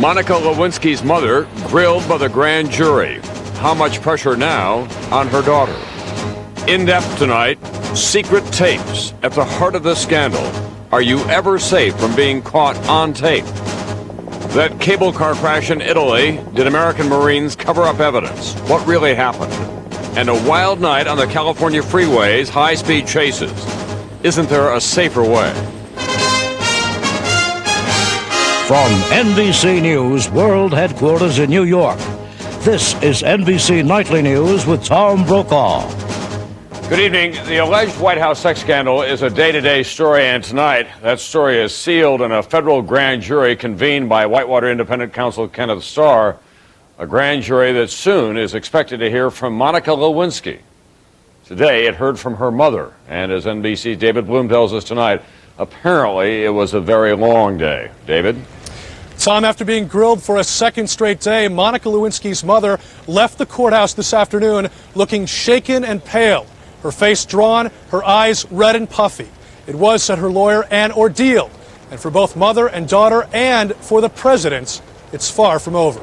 Monica Lewinsky's mother grilled by the grand jury. How much pressure now on her daughter? In depth tonight, secret tapes at the heart of the scandal. Are you ever safe from being caught on tape? That cable car crash in Italy, did American Marines cover up evidence? What really happened? And a wild night on the California freeways, high-speed chases. Isn't there a safer way? From NBC News World Headquarters in New York, this is NBC Nightly News with Tom Brokaw. Good evening. The alleged White House sex scandal is a day-to-day story, and tonight that story is sealed in a federal grand jury convened by Whitewater Independent Counsel Kenneth Starr, a grand jury that soon is expected to hear from Monica Lewinsky. Today it heard from her mother, and as NBC's David Bloom tells us tonight, apparently it was a very long day. David? Tom, after being grilled for a second straight day, Monica Lewinsky's mother left the courthouse this afternoon looking shaken and pale. Her face drawn, her eyes red and puffy. It was, said her lawyer, an ordeal. And for both mother and daughter and for the president, it's far from over.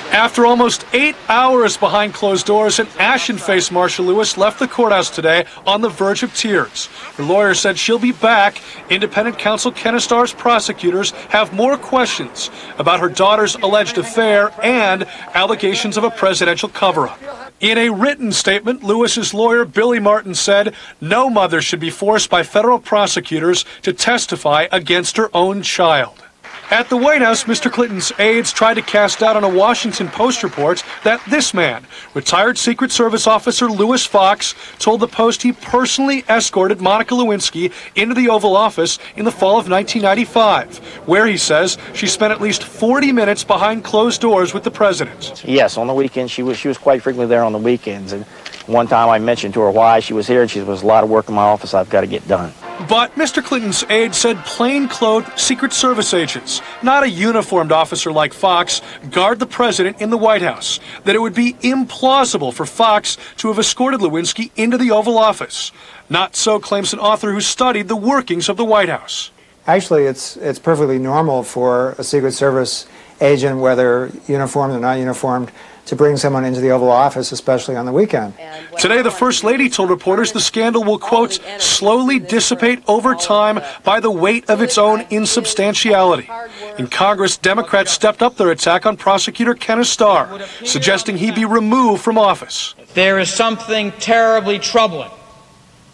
After almost 8 hours behind closed doors, an ashen-faced Marcia Lewis left the courthouse today on the verge of tears. Her lawyer said she'll be back. Independent counsel Kenneth Starr's prosecutors have more questions about her daughter's alleged affair and allegations of a presidential cover-up. In a written statement, Lewis's lawyer Billy Martin said no mother should be forced by federal prosecutors to testify against her own child. At the White House, Mr. Clinton's aides tried to cast doubt on a Washington Post report that this man, retired Secret Service officer Louis Fox, told the Post he personally escorted Monica Lewinsky into the Oval Office in the fall of 1995, where he says she spent at least 40 minutes behind closed doors with the president. Yes, on the weekends. She was quite frequently there on the weekends. And one time I mentioned to her why she was here, and she said, "There's a lot of work in my office I've got to get done." But Mr. Clinton's aide said plainclothed Secret Service agents, not a uniformed officer like Fox, guard the president in the White House, that it would be implausible for Fox to have escorted Lewinsky into the Oval Office. Not so, claims an author who studied the workings of the White House. Actually, it's perfectly normal for a Secret Service agent, whether uniformed or not uniformed, to bring someone into the Oval Office, especially on the weekend. Today, the First Lady told reporters the scandal will, quote, slowly dissipate over time by the weight of its own insubstantiality. In Congress, Democrats stepped up their attack on prosecutor Kenneth Starr, suggesting he be removed from office. There is something terribly troubling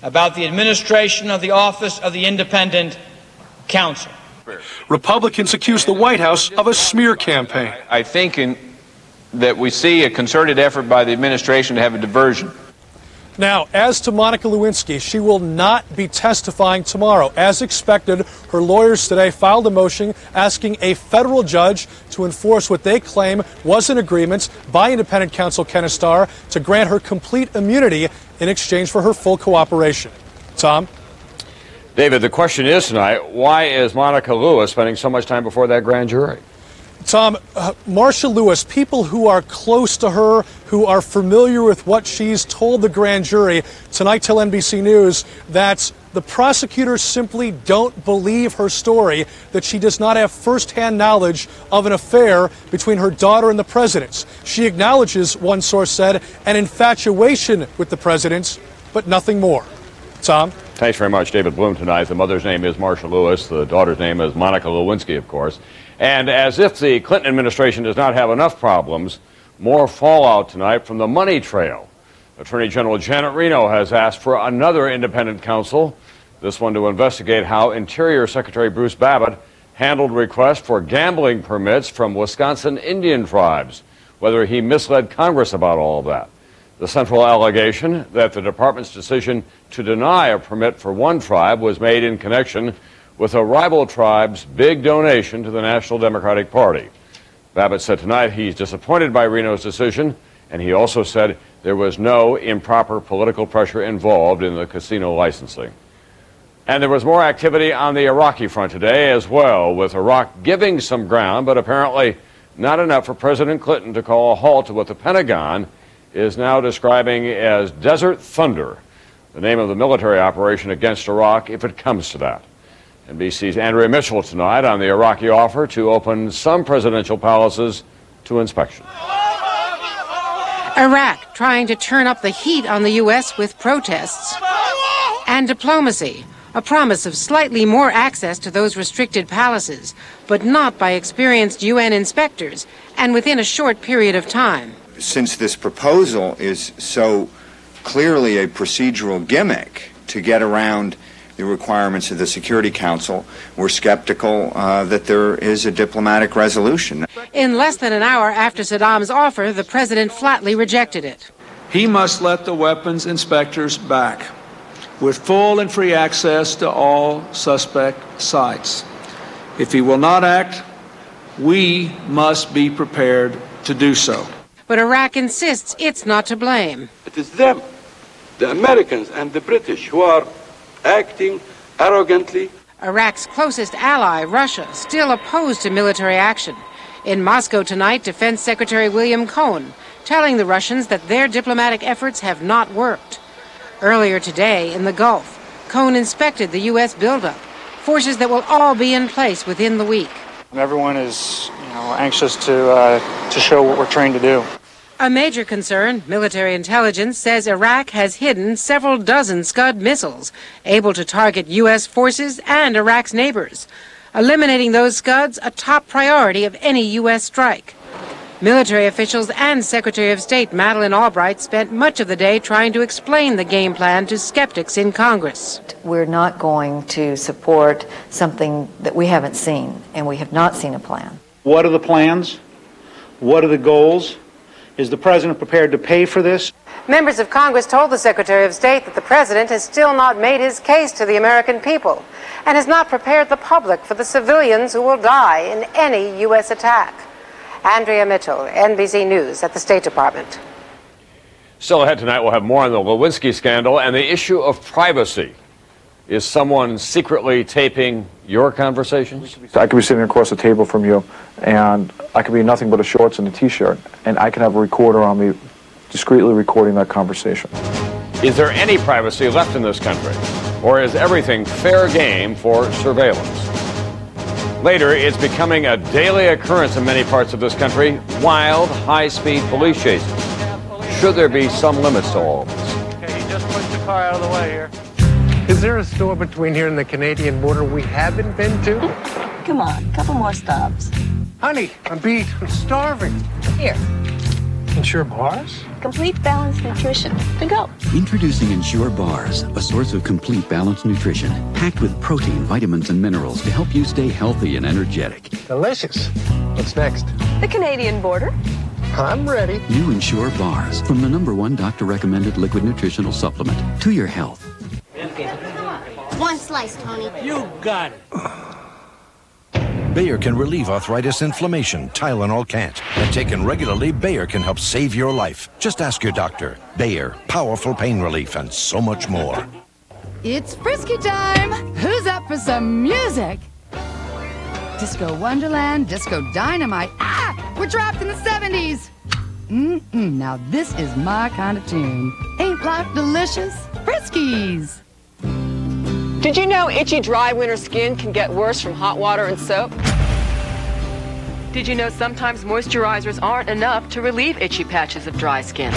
about the administration of the Office of the Independent Counsel. Republicans accuse the White House of a smear campaign. I think that we see a concerted effort by the administration to have a diversion. Now, as to Monica Lewinsky, she will not be testifying tomorrow. As expected, her lawyers today filed a motion asking a federal judge to enforce what they claim was an agreement by independent counsel Kenneth Starr to grant her complete immunity in exchange for her full cooperation. Tom? David, the question is tonight, why is Monica Lewis spending so much time before that grand jury? Tom, Marcia Lewis, people who are close to her, who are familiar with what she's told the grand jury tonight tell NBC News that the prosecutors simply don't believe her story, that she does not have firsthand knowledge of an affair between her daughter and the president. She acknowledges, one source said, an infatuation with the president, but nothing more. Tom? Thanks very much, David Bloom, tonight. The mother's name is Marcia Lewis. The daughter's name is Monica Lewinsky, of course. And as if the Clinton administration does not have enough problems, more fallout tonight from the money trail. Attorney General Janet Reno has asked for another independent counsel, this one to investigate how Interior Secretary Bruce Babbitt handled requests for gambling permits from Wisconsin Indian tribes, whether he misled Congress about all of that. The central allegation that the department's decision to deny a permit for one tribe was made in connection with a rival tribe's big donation to the National Democratic Party. Babbitt said tonight he's disappointed by Reno's decision, and he also said there was no improper political pressure involved in the casino licensing. And there was more activity on the Iraqi front today as well, with Iraq giving some ground, but apparently not enough for President Clinton to call a halt to what the Pentagon is now describing as Desert Thunder, the name of the military operation against Iraq if it comes to that. NBC's Andrea Mitchell tonight on the Iraqi offer to open some presidential palaces to inspection. Iraq trying to turn up the heat on the U.S. with protests. And diplomacy, a promise of slightly more access to those restricted palaces, but not by experienced UN inspectors, and within a short period of time. Since this proposal is so clearly a procedural gimmick to get around the requirements of the Security Council, we're skeptical that there is a diplomatic resolution. In less than an hour after Saddam's offer, the president flatly rejected it. He must let the weapons inspectors back, with full and free access to all suspect sites. If he will not act, we must be prepared to do so. But Iraq insists it's not to blame. It is them, the Americans and the British, who are acting arrogantly. Iraq's closest ally, Russia, still opposed to military action. In Moscow tonight, Defense Secretary William Cohen telling the Russians that their diplomatic efforts have not worked. Earlier today, in the Gulf, Cohen inspected the U.S. buildup, forces that will all be in place within the week. Everyone is, anxious to show what we're trained to do. A major concern, military intelligence says Iraq has hidden several dozen Scud missiles, able to target U.S. forces and Iraq's neighbors. Eliminating those Scuds, a top priority of any U.S. strike. Military officials and Secretary of State Madeleine Albright spent much of the day trying to explain the game plan to skeptics in Congress. We're not going to support something that we haven't seen, and we have not seen a plan. What are the plans? What are the goals? Is the president prepared to pay for this? Members of Congress told the Secretary of State that the president has still not made his case to the American people and has not prepared the public for the civilians who will die in any U.S. attack. Andrea Mitchell, NBC News at the State Department. Still ahead tonight, we'll have more on the Lewinsky scandal and the issue of privacy. Is someone secretly taping your conversations? I could be sitting across the table from you, and I could be in nothing but a shorts and a T-shirt, and I can have a recorder on me discreetly recording that conversation. Is there any privacy left in this country, or is everything fair game for surveillance? Later, it's becoming a daily occurrence in many parts of this country, wild, high-speed police chases. Should there be some limits to all of this? Okay, you just push the car out of the way here. Is there a store between here and the Canadian border we haven't been to? Come on, a couple more stops. Honey, I'm beat. I'm starving. Here. Ensure Bars? Complete balanced nutrition. To go. Introducing Ensure Bars, a source of complete balanced nutrition, packed with protein, vitamins, and minerals to help you stay healthy and energetic. Delicious. What's next? The Canadian border. I'm ready. New Ensure Bars, from the #1 doctor-recommended liquid nutritional supplement to your health. One slice, Tony. You got it. Bayer can relieve arthritis inflammation. Tylenol can't. And taken regularly, Bayer can help save your life. Just ask your doctor. Bayer, powerful pain relief and so much more. It's Frisky time. Who's up for some music? Disco Wonderland, Disco Dynamite. Ah, we're trapped in the 70s. Now this is my kind of tune. Ain't life delicious? Friskies. Did you know itchy, dry winter skin can get worse from hot water and soap? Did you know sometimes moisturizers aren't enough to relieve itchy patches of dry skin?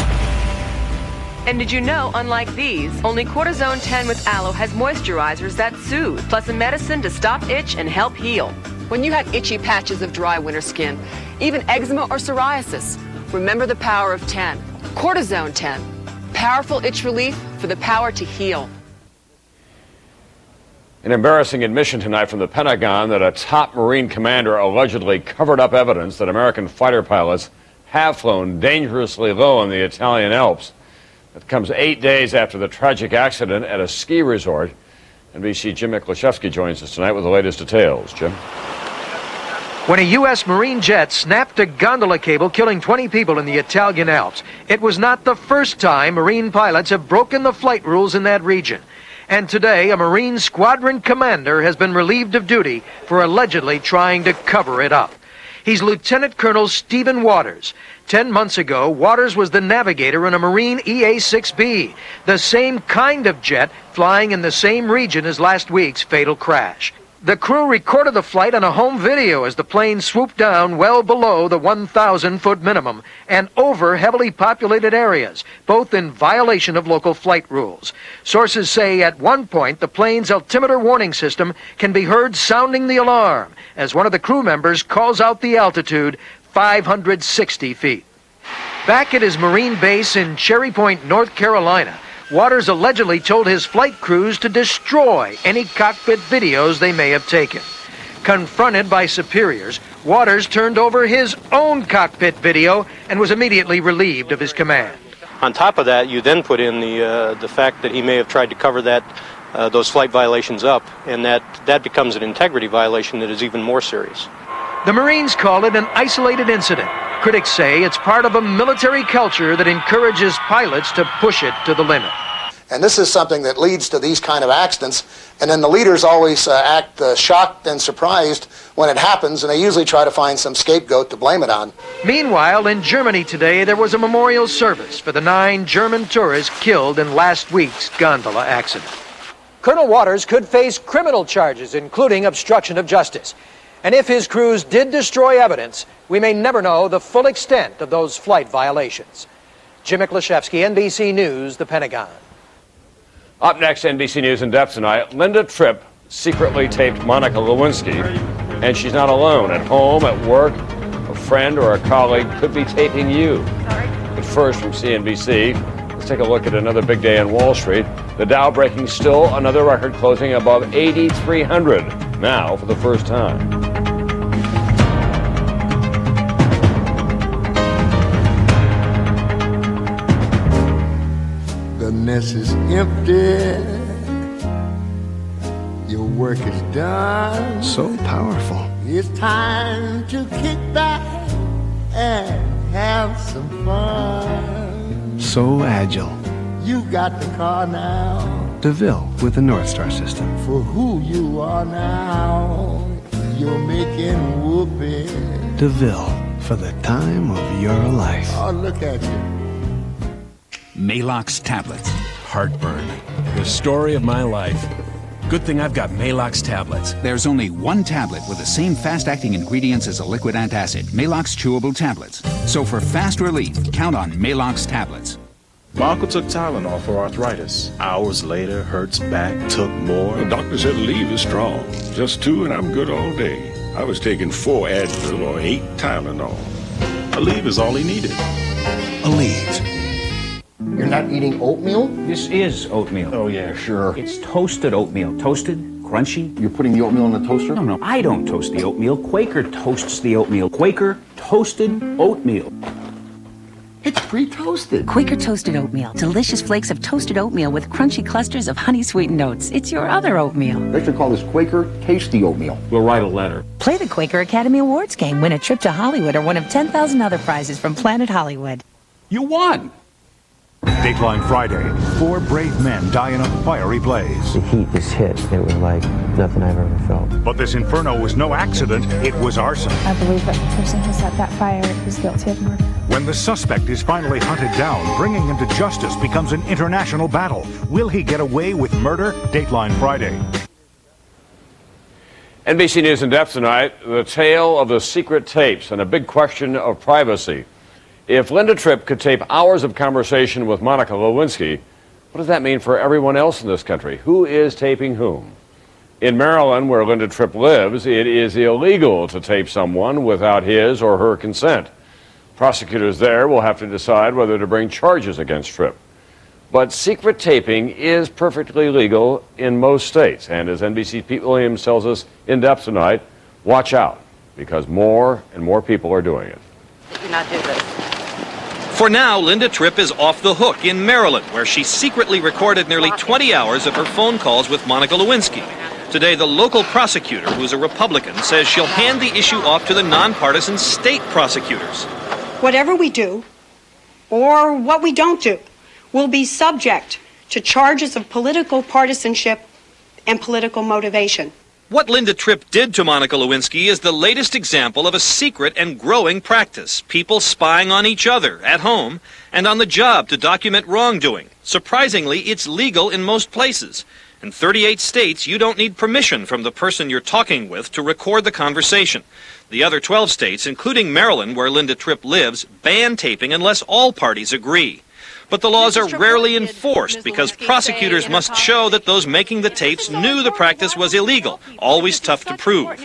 And did you know, unlike these, only Cortisone 10 with aloe has moisturizers that soothe, plus a medicine to stop itch and help heal? When you have itchy patches of dry winter skin, even eczema or psoriasis, remember the power of 10. Cortisone 10. Powerful itch relief for the power to heal. An embarrassing admission tonight from the Pentagon that a top Marine commander allegedly covered up evidence that American fighter pilots have flown dangerously low in the Italian Alps. That comes 8 days after the tragic accident at a ski resort. NBC Jim Miklaszewski joins us tonight with the latest details. Jim? When a U.S. Marine jet snapped a gondola cable, killing 20 people in the Italian Alps. It was not the first time Marine pilots have broken the flight rules in that region. And today, a Marine squadron commander has been relieved of duty for allegedly trying to cover it up. He's Lieutenant Colonel Stephen Waters. 10 months ago, Waters was the navigator in a Marine EA-6B, the same kind of jet flying in the same region as last week's fatal crash. The crew recorded the flight on a home video as the plane swooped down well below the 1,000-foot minimum and over heavily populated areas, both in violation of local flight rules. Sources say at one point the plane's altimeter warning system can be heard sounding the alarm as one of the crew members calls out the altitude, 560 feet. Back at his Marine base in Cherry Point, North Carolina, Waters allegedly told his flight crews to destroy any cockpit videos they may have taken. Confronted by superiors, Waters turned over his own cockpit video and was immediately relieved of his command. On top of that, you then put in the fact that he may have tried to cover those flight violations up, and that becomes an integrity violation that is even more serious. The Marines call it an isolated incident. Critics say it's part of a military culture that encourages pilots to push it to the limit. And this is something that leads to these kind of accidents. And then the leaders always act shocked and surprised when it happens, and they usually try to find some scapegoat to blame it on. Meanwhile, in Germany today, there was a memorial service for the 9 German tourists killed in last week's gondola accident. Colonel Waters could face criminal charges, including obstruction of justice. And if his crews did destroy evidence, we may never know the full extent of those flight violations. Jim Miklashevsky, NBC News, the Pentagon. Up next, NBC News in depth tonight, Linda Tripp secretly taped Monica Lewinsky, and she's not alone. At home, at work, a friend or a colleague could be taping you. But first, from CNBC, let's take a look at another big day on Wall Street. The Dow breaking still another record, closing above 8,300 now for the first time. The nest is empty. Your work is done. So powerful. It's time to kick back and have some fun. So agile. You got the car now. DeVille with the North Star system. For who you are now, you're making whoopee. DeVille for the time of your life. Oh, look at you. Maalox tablets. Heartburn. The story of my life. Good thing I've got Maalox tablets. There's only one tablet with the same fast-acting ingredients as a liquid antacid. Maalox chewable tablets. So for fast relief, count on Maalox tablets. My uncle took Tylenol for arthritis. Hours later, hurts back, took more. The doctor said Aleve is strong. Just 2 and I'm good all day. I was taking 4 Advil or 8 Tylenol. Aleve is all he needed. Aleve. You're not eating oatmeal? This is oatmeal. Oh, yeah, sure. It's toasted oatmeal. Toasted, crunchy. You're putting the oatmeal in the toaster? No, I don't toast the oatmeal. Quaker toasts the oatmeal. Quaker toasted oatmeal. It's pre-toasted. Quaker toasted oatmeal. Delicious flakes of toasted oatmeal with crunchy clusters of honey-sweetened oats. It's your other oatmeal. They should call this Quaker Tasty Oatmeal. We'll write a letter. Play the Quaker Academy Awards game. Win a trip to Hollywood or one of 10,000 other prizes from Planet Hollywood. You won! Dateline Friday. 4 brave men die in a fiery blaze. The heat just hit. It was like nothing I've ever felt. But this inferno was no accident. It was arson. I believe that the person who set that fire is guilty of murder. When the suspect is finally hunted down, bringing him to justice becomes an international battle. Will he get away with murder? Dateline Friday. NBC News in depth tonight, the tale of the secret tapes and a big question of privacy. If Linda Tripp could tape hours of conversation with Monica Lewinsky, what does that mean for everyone else in this country? Who is taping whom? In Maryland, where Linda Tripp lives, it is illegal to tape someone without his or her consent. Prosecutors there will have to decide whether to bring charges against Tripp. But secret taping is perfectly legal in most states. And as NBC's Pete Williams tells us in depth tonight, watch out, because more and more people are doing it. Did you not do this? For now, Linda Tripp is off the hook in Maryland, where she secretly recorded nearly 20 hours of her phone calls with Monica Lewinsky. Today, the local prosecutor, who's a Republican, says she'll hand the issue off to the nonpartisan state prosecutors. Whatever we do, or what we don't do, will be subject to charges of political partisanship and political motivation. What Linda Tripp did to Monica Lewinsky is the latest example of a secret and growing practice. People spying on each other at home and on the job to document wrongdoing. Surprisingly, it's legal in most places. In 38 states, you don't need permission from the person you're talking with to record the conversation. The other 12 states, including Maryland, where Linda Tripp lives, ban taping unless all parties agree. But the laws are rarely enforced because prosecutors must show that those making the tapes knew the practice was illegal, always tough to prove.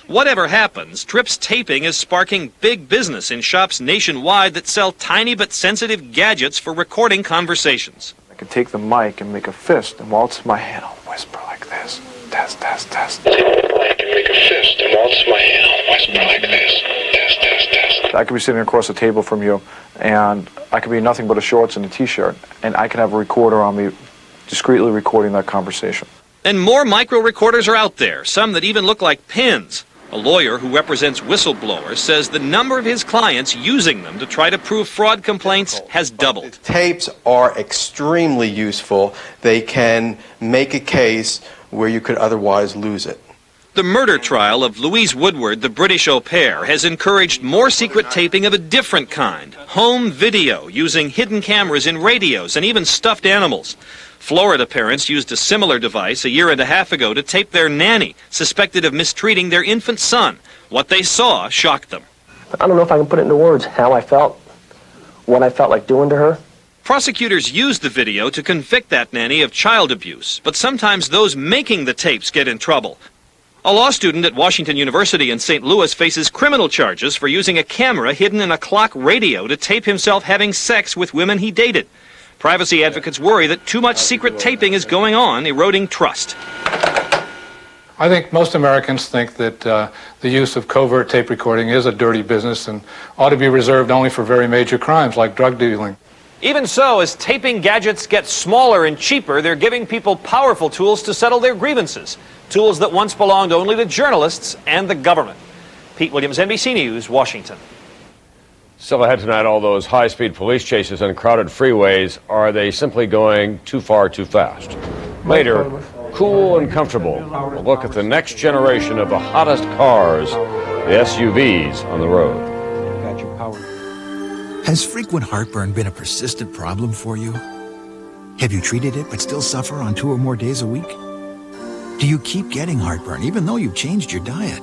Whatever happens, Tripp's taping is sparking big business in shops nationwide that sell tiny but sensitive gadgets for recording conversations. I could take the mic and make a fist and waltz my hand. I'll whisper like this. Test, test, test. Take the mic and make a fist and waltz my hand. I'll whisper like this. Test, test, test. I could be sitting across the table from you, and I could be nothing but a shorts and a t-shirt, and I could have a recorder on me discreetly recording that conversation. And more micro recorders are out there, some that even look like pins. A lawyer who represents whistleblowers says the number of his clients using them to try to prove fraud complaints has doubled. Tapes are extremely useful. They can make a case where you could otherwise lose it. The murder trial of Louise Woodward, the British au pair, has encouraged more secret taping of a different kind. Home video, using hidden cameras in radios and even stuffed animals. Florida parents used a similar device a year and a half ago to tape their nanny, suspected of mistreating their infant son. What they saw shocked them. I don't know if I can put it into words, how I felt, what I felt like doing to her. Prosecutors used the video to convict that nanny of child abuse, but sometimes those making the tapes get in trouble. A law student at Washington University in St. Louis faces criminal charges for using a camera hidden in a clock radio to tape himself having sex with women he dated. Privacy advocates worry that too much secret taping is going on, eroding trust. I think most Americans think that the use of covert tape recording is a dirty business and ought to be reserved only for very major crimes like drug dealing. Even so, as taping gadgets get smaller and cheaper, they're giving people powerful tools to settle their grievances. Tools that once belonged only to journalists and the government. Pete Williams, NBC News, Washington. Still ahead tonight, all those high-speed police chases on crowded freeways, are they simply going too far too fast? Later, cool and comfortable, a look at the next generation of the hottest cars, the SUVs on the road. Got your power. Has frequent heartburn been a persistent problem for you? Have you treated it but still suffer on 2 or more days a week? Do you keep getting heartburn even though you've changed your diet?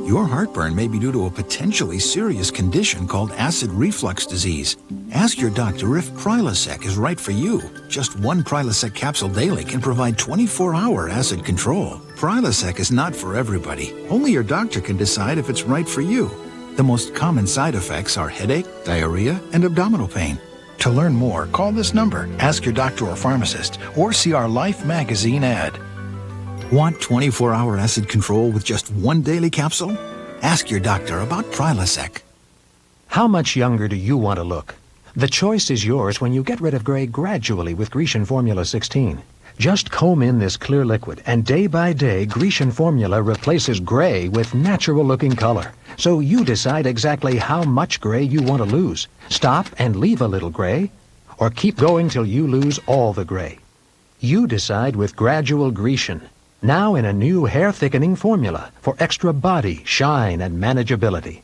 Your heartburn may be due to a potentially serious condition called acid reflux disease. Ask your doctor if Prilosec is right for you. Just 1 Prilosec capsule daily can provide 24-hour acid control. Prilosec is not for everybody. Only your doctor can decide if it's right for you. The most common side effects are headache, diarrhea, and abdominal pain. To learn more, call this number, ask your doctor or pharmacist, or see our Life magazine ad. Want 24-hour acid control with just 1 daily capsule? Ask your doctor about Prilosec. How much younger do you want to look? The choice is yours when you get rid of gray gradually with Grecian Formula 16. Just comb in this clear liquid, and day by day, Grecian Formula replaces gray with natural-looking color. So you decide exactly how much gray you want to lose. Stop and leave a little gray, or keep going till you lose all the gray. You decide with Gradual Grecian. Now in a new hair-thickening formula for extra body, shine, and manageability.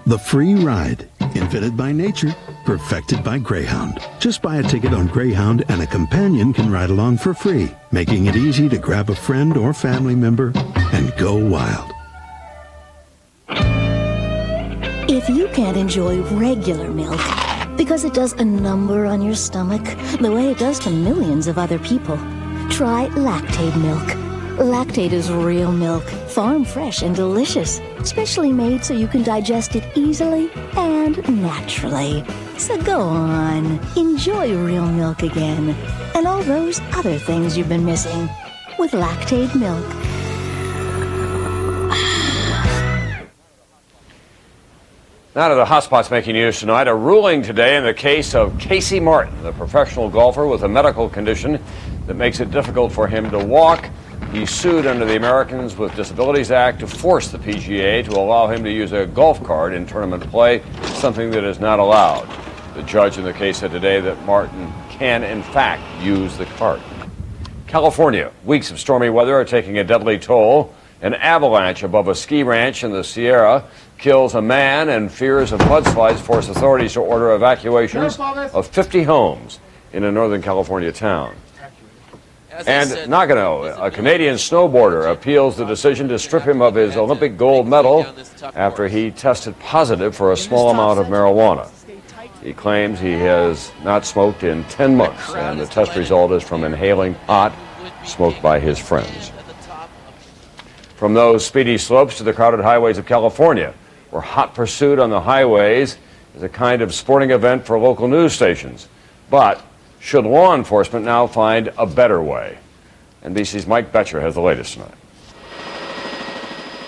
The free ride, invented by nature, perfected by Greyhound. Just buy a ticket on Greyhound and a companion can ride along for free, making it easy to grab a friend or family member and go wild. If you can't enjoy regular milk because it does a number on your stomach the way it does to millions of other people, try Lactaid milk. Lactaid is real milk, farm fresh and delicious, specially made so you can digest it easily and naturally. So go on, enjoy real milk again, and all those other things you've been missing with Lactaid milk. Now to the hotspots making news tonight. A ruling today in the case of Casey Martin, the professional golfer with a medical condition that makes it difficult for him to walk. He sued under the Americans with Disabilities Act to force the PGA to allow him to use a golf cart in tournament play, something that is not allowed. The judge in the case said today that Martin can, in fact, use the cart. California, weeks of stormy weather are taking a deadly toll. An avalanche above a ski ranch in the Sierra kills a man, and fears of mudslides force authorities to order evacuations of 50 homes. in a Northern California town. And Nagano, a Canadian snowboarder, appeals the decision to strip him of his Olympic gold medal after he tested positive for a small amount of marijuana. He claims he has not smoked in 10 months, and the test result is from inhaling pot smoked by his friends. From those speedy slopes to the crowded highways of California, where hot pursuit on the highways is a kind of sporting event for local news stations. But should law enforcement now find a better way? NBC's Mike Betcher has the latest tonight.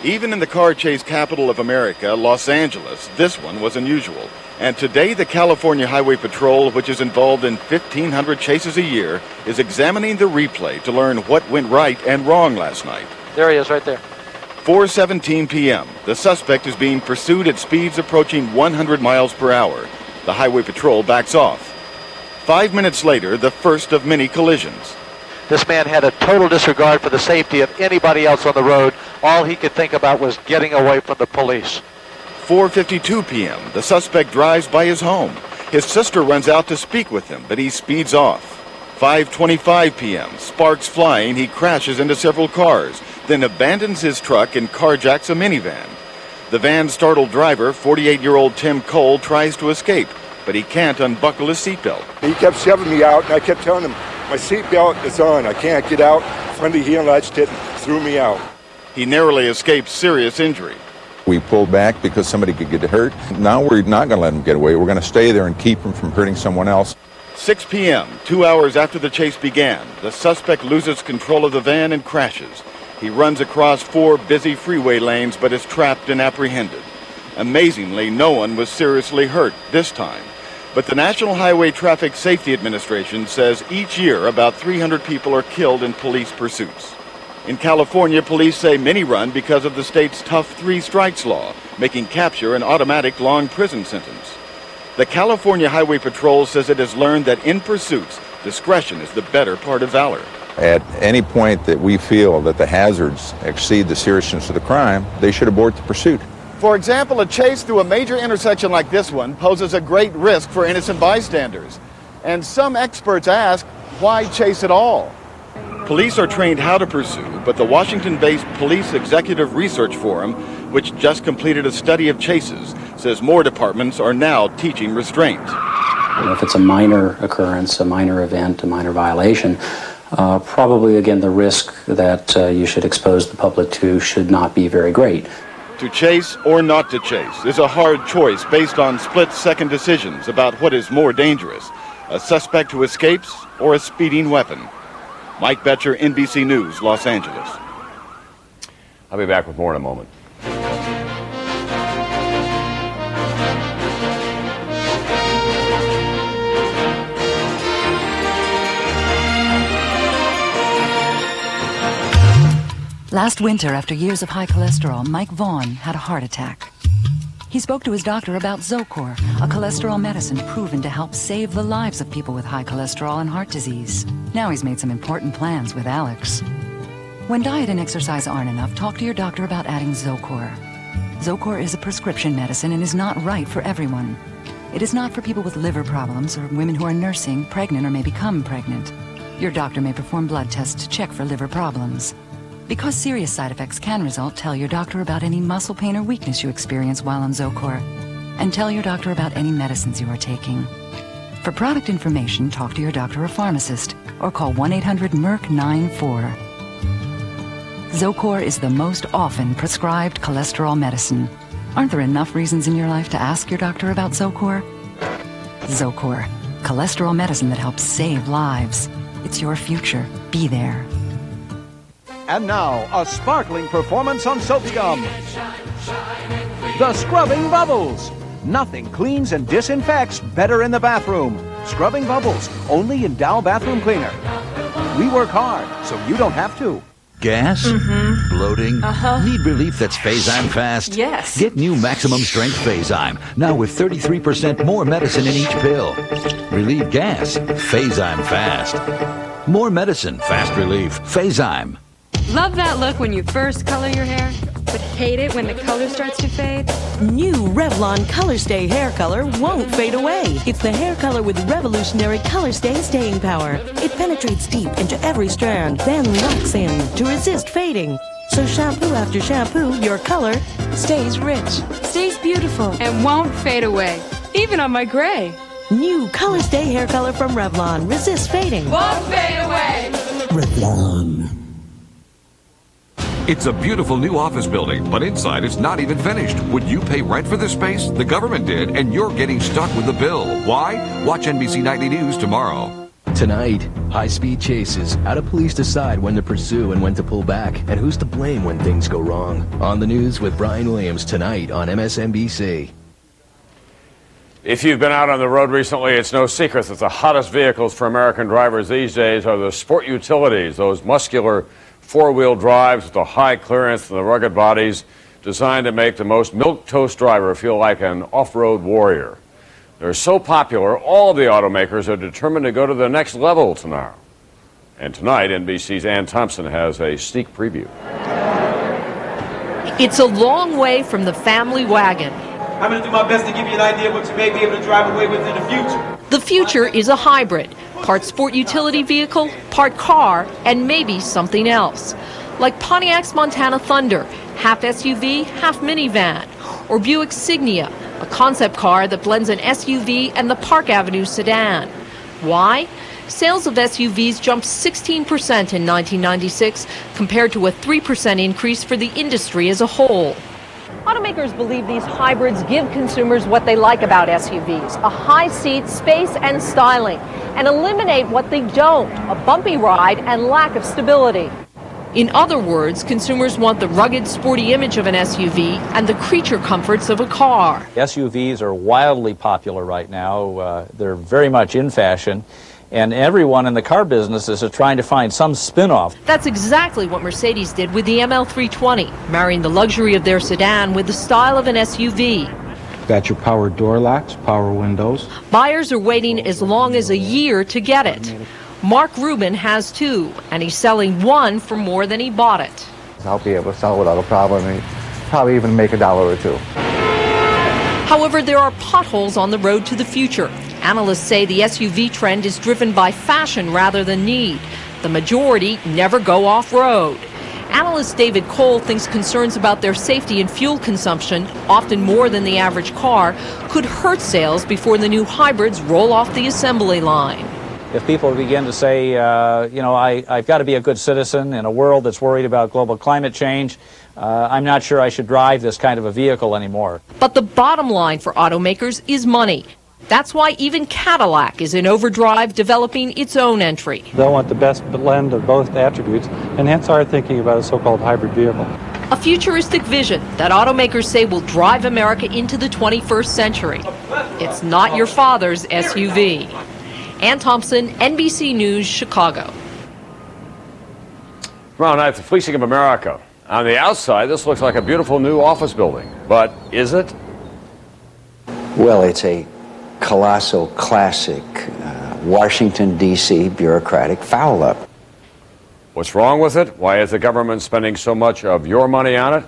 Even in the car chase capital of America, Los Angeles, this one was unusual. And today the California Highway Patrol, which is involved in 1,500 chases a year, is examining the replay to learn what went right and wrong last night. There he is, right there. 4:17 p.m. The suspect is being pursued at speeds approaching 100 miles per hour. The Highway Patrol backs off. 5 minutes later, the first of many collisions. This man had a total disregard for the safety of anybody else on the road. All he could think about was getting away from the police. 4:52 p.m. The suspect drives by his home. His sister runs out to speak with him, but he speeds off. 5:25 p.m. Sparks flying, he crashes into several cars, then abandons his truck and carjacks a minivan. The van's startled driver, 48-year-old Tim Cole, tries to escape, but he can't unbuckle his seatbelt. He kept shoving me out, and I kept telling him, my seatbelt is on, I can't get out. Finally, he unlatched it and threw me out. He narrowly escaped serious injury. We pulled back because somebody could get hurt. Now we're not going to let him get away. We're going to stay there and keep him from hurting someone else. 6 p.m., 2 hours after the chase began, the suspect loses control of the van and crashes. He runs across 4 busy freeway lanes but is trapped and apprehended. Amazingly, no one was seriously hurt this time. But the National Highway Traffic Safety Administration says each year about 300 people are killed in police pursuits. In California, police say many run because of the state's tough 3 strikes law, making capture an automatic long prison sentence. The California Highway Patrol says it has learned that in pursuits, discretion is the better part of valor. At any point that we feel that the hazards exceed the seriousness of the crime, they should abort the pursuit. For example, a chase through a major intersection like this one poses a great risk for innocent bystanders. And some experts ask, why chase at all? Police are trained how to pursue, but the Washington-based Police Executive Research Forum, which just completed a study of chases, says more departments are now teaching restraint. If it's a minor occurrence, a minor event, a minor violation, probably, again, the risk that you should expose the public to should not be very great. To chase or not to chase is a hard choice based on split-second decisions about what is more dangerous, a suspect who escapes or a speeding weapon. Mike Betcher, NBC News, Los Angeles. I'll be back with more in a moment. Last winter, after years of high cholesterol, Mike Vaughn had a heart attack. He spoke to his doctor about Zocor, a cholesterol medicine proven to help save the lives of people with high cholesterol and heart disease. Now he's made some important plans with Alex. When diet and exercise aren't enough, talk to your doctor about adding Zocor. Zocor is a prescription medicine and is not right for everyone. It is not for people with liver problems or women who are nursing, pregnant, or may become pregnant. Your doctor may perform blood tests to check for liver problems. Because serious side effects can result, tell your doctor about any muscle pain or weakness you experience while on Zocor. And tell your doctor about any medicines you are taking. For product information, talk to your doctor or pharmacist, or call 1-800-MERC-94. Zocor is the most often prescribed cholesterol medicine. Aren't there enough reasons in your life to ask your doctor about Zocor? Zocor, cholesterol medicine that helps save lives. It's your future. Be there. And now, a sparkling performance on soap scum. The Scrubbing Bubbles. Nothing cleans and disinfects better in the bathroom. Scrubbing Bubbles, only in Dow Bathroom Cleaner. We work hard, so you don't have to. Gas? Mm-hmm. Bloating? Uh-huh. Need relief that's Phazyme Fast? Yes. Get new Maximum Strength Phazyme, now with 33% more medicine in each pill. Relieve gas. Phazyme Fast. More medicine, fast relief. Phazyme. Love that look when you first color your hair? but hate it when the color starts to fade? New Revlon Color Stay hair color won't fade away. It's the hair color with revolutionary Color Stay staying power. It penetrates deep into every strand, then locks in to resist fading. So shampoo after shampoo, your color stays rich, Stays beautiful, and won't fade away, even on my gray. New Color Stay hair color from Revlon. Resist fading. Won't fade away. Revlon. It's a beautiful new office building, but inside it's not even finished. Would you pay rent for this space? The government did, and you're getting stuck with the bill. Why? Watch NBC Nightly News tomorrow. Tonight, high-speed chases. How do police decide when to pursue and when to pull back? And who's to blame when things go wrong? On the News with Brian Williams tonight on MSNBC. If you've been out on the road recently, it's no secret that the hottest vehicles for American drivers these days are the sport utilities, those muscular four-wheel drives with the high clearance and the rugged bodies designed to make the most milquetoast driver feel like an off-road warrior. They're so popular, all of the automakers are determined to go to the next level tomorrow. And tonight, NBC's Ann Thompson has a sneak preview. It's a long way from the family wagon. I'm going to do my best to give you an idea of what you may be able to drive away with in the future. The future is a hybrid, part sport utility vehicle, part car, and maybe something else. Like Pontiac's Montana Thunder, half SUV, half minivan, or Buick Signia, a concept car that blends an SUV and the Park Avenue sedan. Why? Sales of SUVs jumped 16% in 1996, compared to a 3% increase for the industry as a whole. Automakers believe these hybrids give consumers what they like about SUVs, a high seat, space, and styling, and eliminate what they don't, a bumpy ride and lack of stability. In other words, consumers want the rugged, sporty image of an SUV and the creature comforts of a car. SUVs are wildly popular right now. They're very much in fashion. And everyone in the car business is trying to find some spin-off. That's exactly what Mercedes did with the ML320, marrying the luxury of their sedan with the style of an SUV. Got your power door locks, power windows. Buyers are waiting as long as a year to get it. Mark Rubin has two, and he's selling one for more than he bought it. I'll be able to sell it without a problem and probably even make $1 or $2. However, there are potholes on the road to the future. Analysts say the SUV trend is driven by fashion rather than need. The majority never go off-road. Analyst David Cole thinks concerns about their safety and fuel consumption, often more than the average car, could hurt sales before the new hybrids roll off the assembly line. If people begin to say, I've got to be a good citizen in a world that's worried about global climate change, I'm not sure I should drive this kind of a vehicle anymore. But the bottom line for automakers is money. That's why even Cadillac is in overdrive developing its own entry. They'll want the best blend of both attributes, and hence our thinking about a so-called hybrid vehicle. A futuristic vision that automakers say will drive America into the 21st century. It's not your father's SUV. Ann Thompson, NBC News, Chicago. Tomorrow night, the fleecing of America. On the outside, this looks like a beautiful new office building. But is it? Well, it's a colossal classic Washington, D.C. bureaucratic foul-up. What's wrong with it? Why is the government spending so much of your money on it?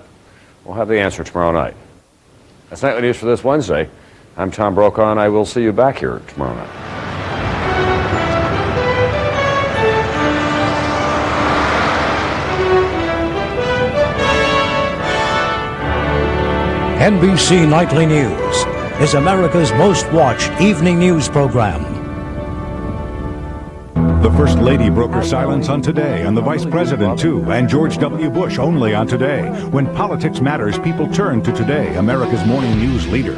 We'll have the answer tomorrow night. That's Nightly News for this Wednesday. I'm Tom Brokaw, and I will see you back here tomorrow night. NBC Nightly News is America's most watched evening news program. The First Lady broke her silence on Today, and the Vice President, too, and George W. Bush only on Today. When politics matters, people turn to Today, America's morning news leader.